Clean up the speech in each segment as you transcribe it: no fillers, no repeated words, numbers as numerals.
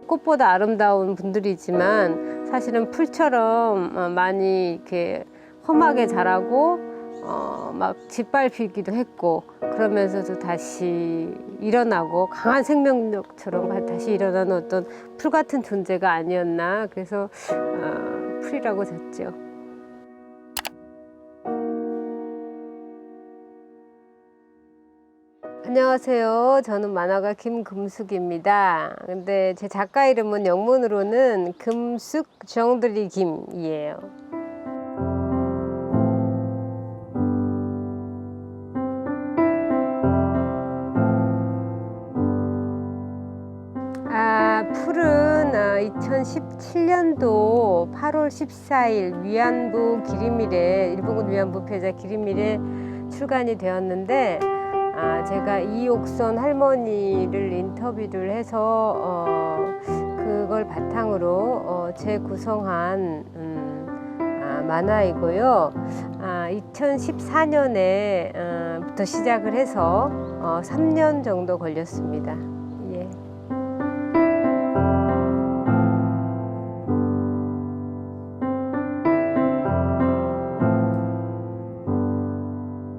꽃보다 아름다운 분들이지만 사실은 풀처럼 많이 이렇게 험하게 자라고 막 짓밟히기도 했고, 그러면서도 다시 일어나고 강한 생명력처럼 다시 일어나는 어떤 풀 같은 존재가 아니었나. 그래서 풀이라고 졌죠. 안녕하세요. 저는 만화가 김금숙입니다. 근데 제 작가 이름은 영문으로는 금숙 정들이 김이에요. 풀은 2017년도 8월 14일 위안부 기리밀에, 일본군 위안부 피해자 기리밀에 출간이 되었는데, 제가 이옥선 할머니를 인터뷰를 해서 그걸 바탕으로 재구성한 만화이고요. 2014년에부터 시작을 해서 3년 정도 걸렸습니다. 예.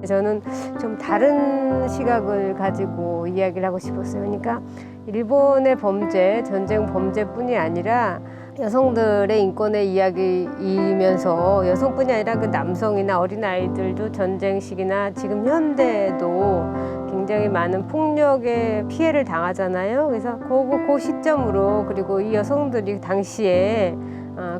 저는 좀 다른 시각을 가지고 이야기를 하고 싶었어요. 그러니까 일본의 범죄, 전쟁 범죄뿐이 아니라 여성들의 인권의 이야기이면서 여성뿐이 아니라 그 남성이나 어린아이들도 전쟁 시기나 지금 현대에도 굉장히 많은 폭력의 피해를 당하잖아요. 그래서 그 시점으로, 그리고 이 여성들이 당시에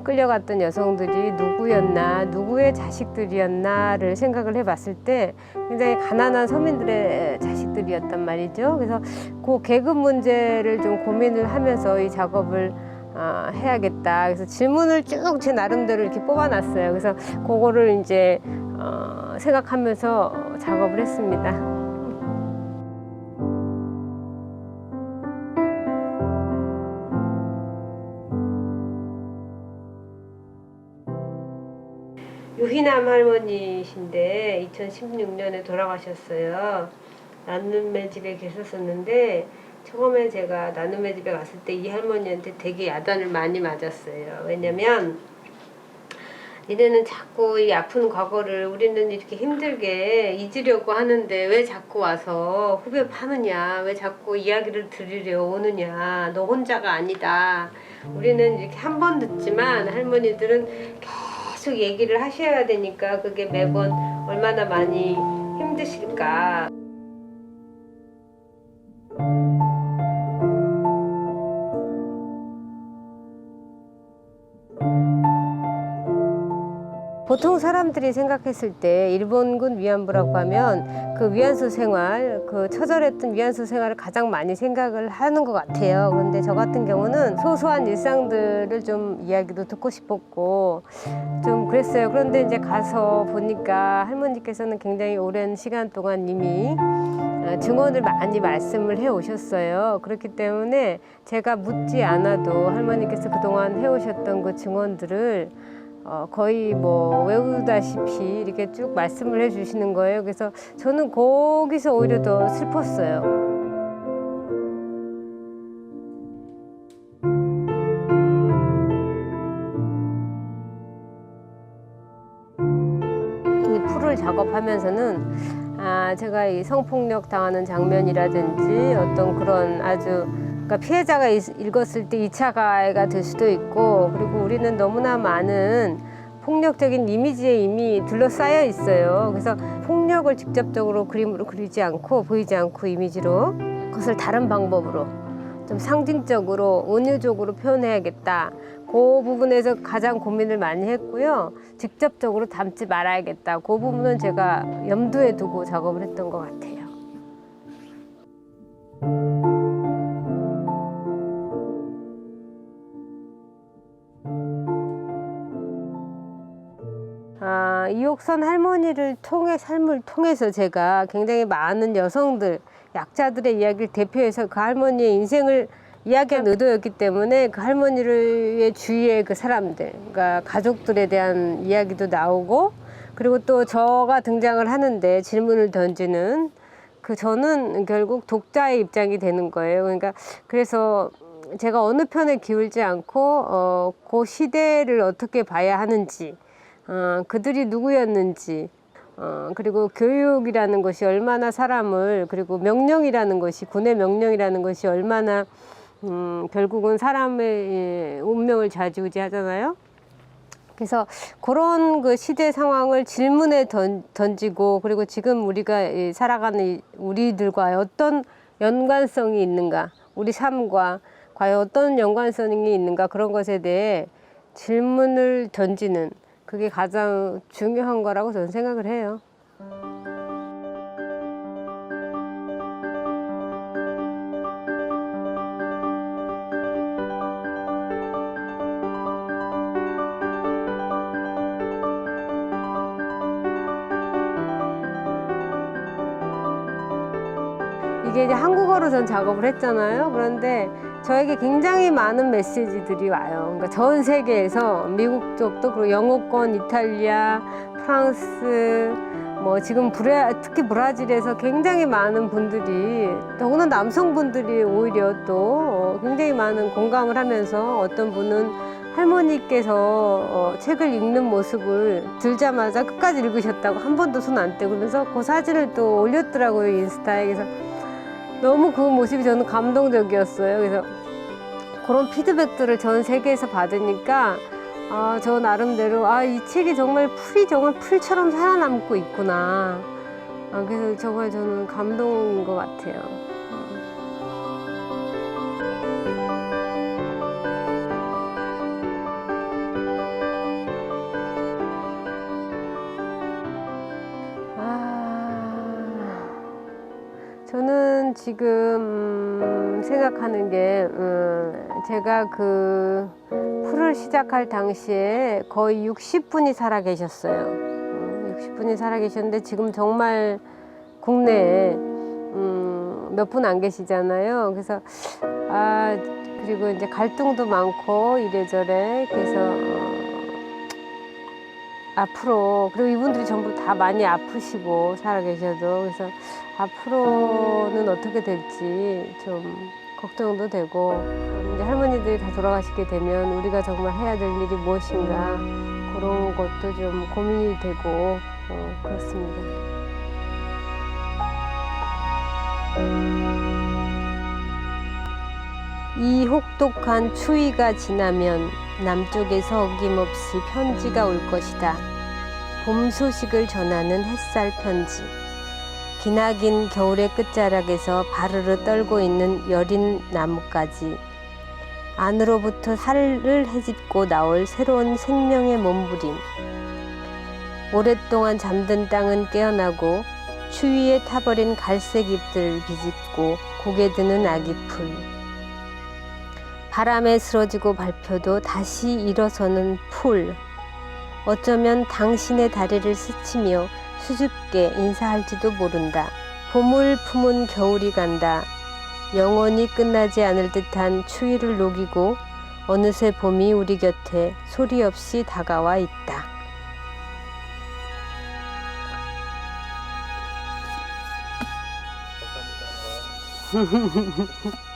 끌려갔던 여성들이 누구였나, 누구의 자식들이었나를 생각을 해봤을 때 굉장히 가난한 서민들의 자식들이었단 말이죠. 그래서 그 계급 문제를 좀 고민을 하면서 이 작업을 해야겠다. 그래서 질문을 쭉 제 나름대로 이렇게 뽑아놨어요. 그래서 그거를 이제 생각하면서 작업을 했습니다. 유희남 할머니신데 2016년에 돌아가셨어요. 나눔의 집에 계셨었는데, 처음에 제가 나눔의 집에 갔을 때 이 할머니한테 되게 야단을 많이 맞았어요. 왜냐면 니네는 자꾸 이 아픈 과거를 우리는 이렇게 힘들게 잊으려고 하는데 왜 자꾸 와서 후배 파느냐, 왜 자꾸 이야기를 들으려 오느냐, 너 혼자가 아니다. 우리는 이렇게 한 번 듣지만 할머니들은 계속 얘기를 하셔야 되니까 그게 매번 얼마나 많이 힘드실까. 보통 사람들이 생각했을 때 일본군 위안부라고 하면 그 위안소 생활, 그 처절했던 위안소 생활을 가장 많이 생각을 하는 것 같아요. 그런데 저 같은 경우는 소소한 일상들을 좀 이야기도 듣고 싶었고 좀 그랬어요. 그런데 이제 가서 보니까 할머니께서는 굉장히 오랜 시간 동안 이미 증언을 많이 말씀을 해 오셨어요. 그렇기 때문에 제가 묻지 않아도 할머니께서 그동안 해오셨던 그 증언들을 거의 뭐 외우다시피 이렇게 쭉 말씀을 해주시는 거예요. 그래서 저는 거기서 오히려 더 슬펐어요. 이 풀을 작업하면서는 제가 이 성폭력 당하는 장면이라든지 어떤 그런 아주, 그러니까 피해자가 읽었을 때 2차 가해가 될 수도 있고, 그리고 우리는 너무나 많은 폭력적인 이미지에 이미 둘러싸여 있어요. 그래서 폭력을 직접적으로 그림으로 그리지 않고, 보이지 않고 이미지로, 그것을 다른 방법으로 좀 상징적으로 은유적으로 표현해야겠다. 그 부분에서 가장 고민을 많이 했고요. 직접적으로 담지 말아야겠다. 그 부분은 제가 염두에 두고 작업을 했던 것 같아요. 이옥선 할머니를 삶을 통해서 제가 굉장히 많은 여성들, 약자들의 이야기를 대표해서 그 할머니의 인생을 이야기한 의도였기 때문에 그 할머니의 주위의 그 사람들, 그러니까 가족들에 대한 이야기도 나오고, 그리고 또 저가 등장을 하는데 질문을 던지는 저는 결국 독자의 입장이 되는 거예요. 그러니까 그래서 제가 어느 편에 기울지 않고 그 시대를 어떻게 봐야 하는지, 그들이 누구였는지, 그리고 교육이라는 것이 얼마나 사람을, 그리고 명령이라는 것이, 군의 명령이라는 것이 얼마나 결국은 사람의 운명을 좌지우지하잖아요. 그래서 그런 그 시대 상황을 질문에 던지고, 그리고 지금 우리가 살아가는 우리들과 어떤 연관성이 있는가, 우리 삶과 과연 어떤 연관성이 있는가, 그런 것에 대해 질문을 던지는, 그게 가장 중요한 거라고 저는 생각을 해요. 이게 이제 한국어로 전 작업을 했잖아요. 그런데 저에게 굉장히 많은 메시지들이 와요. 그러니까 전 세계에서, 미국 쪽도, 그리고 영어권, 이탈리아, 프랑스, 뭐 지금 특히 브라질에서 굉장히 많은 분들이, 더구나 남성분들이 오히려 또 굉장히 많은 공감을 하면서, 어떤 분은 할머니께서 책을 읽는 모습을 들자마자 끝까지 읽으셨다고, 한 번도 손 안 떼고, 그러면서 그 사진을 또 올렸더라고요, 인스타에. 그래서 너무 그 모습이 저는 감동적이었어요. 그래서 그런 피드백들을 전 세계에서 받으니까, 저 나름대로, 이 책이 정말 풀처럼 살아남고 있구나. 그래서 정말 저는 감동인 것 같아요. 저는 지금 생각하는 게, 제가 그 풀을 시작할 당시에 거의 60분이 살아 계셨어요. 60분이 살아 계셨는데, 지금 정말 국내에 몇 분 안 계시잖아요. 그래서 그리고 이제 갈등도 많고 이래저래. 그래서 앞으로, 그리고 이분들이 전부 다 많이 아프시고 살아 계셔도, 그래서 앞으로는 어떻게 될지 좀 걱정도 되고, 이제 할머니들이 다 돌아가시게 되면 우리가 정말 해야 될 일이 무엇인가, 그런 것도 좀 고민이 되고, 그렇습니다. 이 혹독한 추위가 지나면 남쪽에서 어김없이 편지가 올 것이다. 봄 소식을 전하는 햇살 편지. 기나긴 겨울의 끝자락에서 바르르 떨고 있는 여린 나뭇가지. 안으로부터 살을 헤집고 나올 새로운 생명의 몸부림. 오랫동안 잠든 땅은 깨어나고 추위에 타버린 갈색 잎들을 비집고 고개 드는 아기 풀. 바람에 쓰러지고 밟혀도 다시 일어서는 풀. 어쩌면 당신의 다리를 스치며 수줍게 인사할지도 모른다. 봄을 품은 겨울이 간다. 영원히 끝나지 않을 듯한 추위를 녹이고 어느새 봄이 우리 곁에 소리 없이 다가와 있다. 감사합니다.